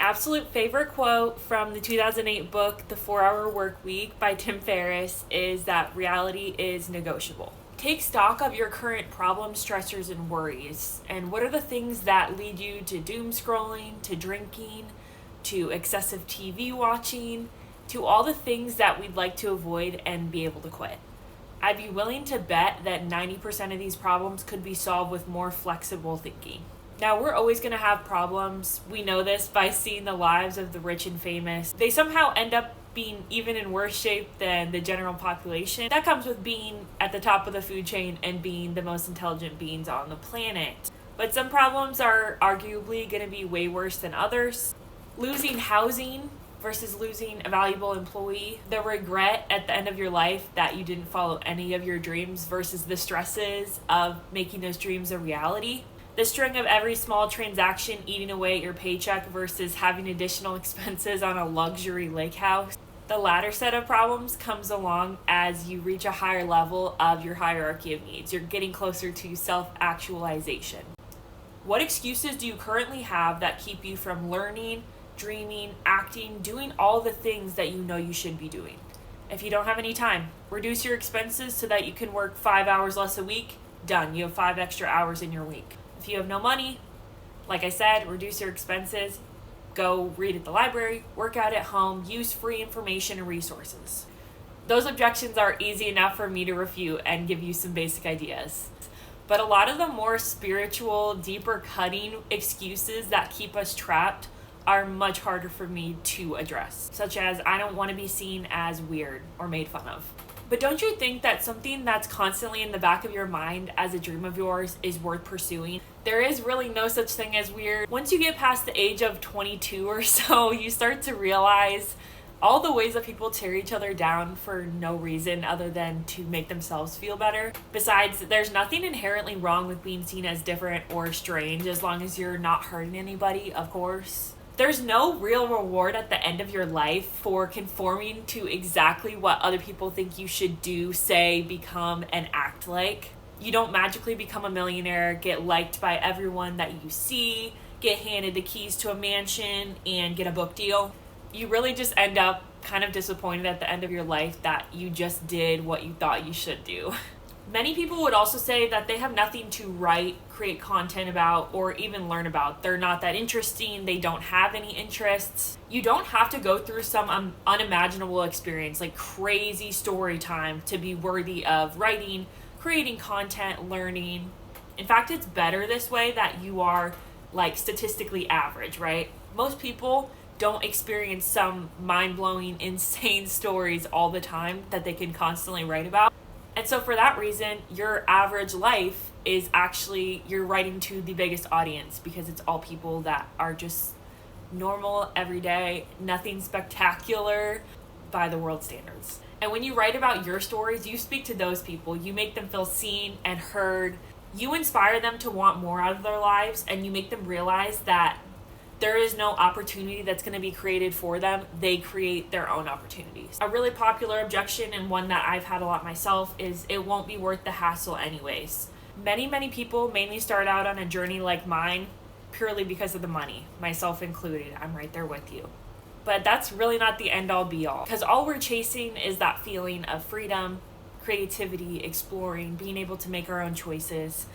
absolute favorite quote from the 2008 book, The 4-Hour Workweek by Tim Ferriss, is that reality is negotiable. Take stock of your current problems, stressors, and worries. And what are the things that lead you to doom scrolling, to drinking, to excessive TV watching, to all the things that we'd like to avoid and be able to quit? I'd be willing to bet that 90% of these problems could be solved with more flexible thinking. Now, we're always going to have problems. We know this by seeing the lives of the rich and famous. They somehow end up being even in worse shape than the general population. That comes with being at the top of the food chain and being the most intelligent beings on the planet. But some problems are arguably going to be way worse than others. Losing housing versus losing a valuable employee. The regret at the end of your life that you didn't follow any of your dreams versus the stresses of making those dreams a reality. The string of every small transaction eating away at your paycheck versus having additional expenses on a luxury lake house. The latter set of problems comes along as you reach a higher level of your hierarchy of needs. You're getting closer to self-actualization. What excuses do you currently have that keep you from learning, dreaming, acting, doing all the things that you know you should be doing? If you don't have any time, reduce your expenses so that you can work 5 hours less a week. Done. You have 5 extra hours in your week. If you have no money, like I said, reduce your expenses, go read at the library, work out at home, use free information and resources. Those objections are easy enough for me to refute and give you some basic ideas. But a lot of the more spiritual, deeper cutting excuses that keep us trapped are much harder for me to address, such as I don't want to be seen as weird or made fun of. But don't you think that something that's constantly in the back of your mind as a dream of yours is worth pursuing? There is really no such thing as weird. Once you get past the age of 22 or so, you start to realize all the ways that people tear each other down for no reason other than to make themselves feel better. Besides, there's nothing inherently wrong with being seen as different or strange as long as you're not hurting anybody, of course. There's no real reward at the end of your life for conforming to exactly what other people think you should do, say, become, and act like. You don't magically become a millionaire, get liked by everyone that you see, get handed the keys to a mansion, and get a book deal. You really just end up kind of disappointed at the end of your life that you just did what you thought you should do. Many people would also say that they have nothing to write, create content about, or even learn about. They're not that interesting. They don't have any interests. You don't have to go through some unimaginable experience, like crazy story time, to be worthy of writing, creating content, learning. In fact, it's better this way that you are like statistically average, right? Most people don't experience some mind-blowing, insane stories all the time that they can constantly write about. And so for that reason, your average life is actually, you're writing to the biggest audience because it's all people that are just normal, everyday, nothing spectacular by the world standards. And when you write about your stories, you speak to those people. You make them feel seen and heard. You inspire them to want more out of their lives, and you make them realize that there is no opportunity that's going to be created for them. They create their own opportunities. A really popular objection, and one that I've had a lot myself, is it won't be worth the hassle anyways. Many people mainly start out on a journey like mine purely because of the money, myself included. I'm right there with you. But that's really not the end all be all, because all we're chasing is that feeling of freedom, creativity, exploring, being able to make our own choices.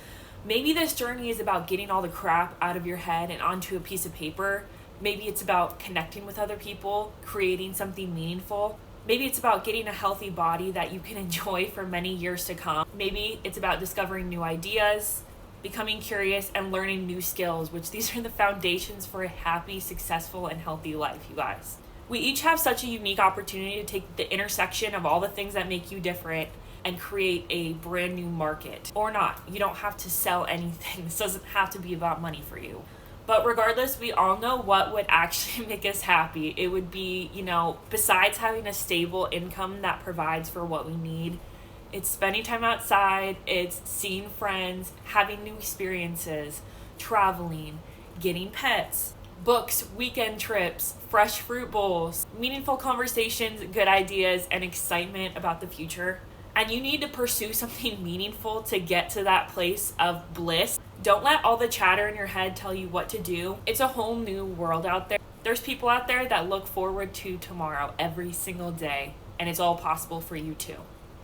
Maybe this journey is about getting all the crap out of your head and onto a piece of paper. Maybe it's about connecting with other people, creating something meaningful. Maybe it's about getting a healthy body that you can enjoy for many years to come. Maybe it's about discovering new ideas, becoming curious, and learning new skills, which these are the foundations for a happy, successful, and healthy life, you guys. We each have such a unique opportunity to take the intersection of all the things that make you different and create a brand new market. Or not. You don't have to sell anything. This doesn't have to be about money for you. But regardless, we all know what would actually make us happy. It would be, besides having a stable income that provides for what we need, it's spending time outside, it's seeing friends, having new experiences, traveling, getting pets, books, weekend trips, fresh fruit bowls, meaningful conversations, good ideas, and excitement about the future. And you need to pursue something meaningful to get to that place of bliss. Don't let all the chatter in your head tell you what to do. It's a whole new world out there. There's people out there that look forward to tomorrow every single day, and it's all possible for you too.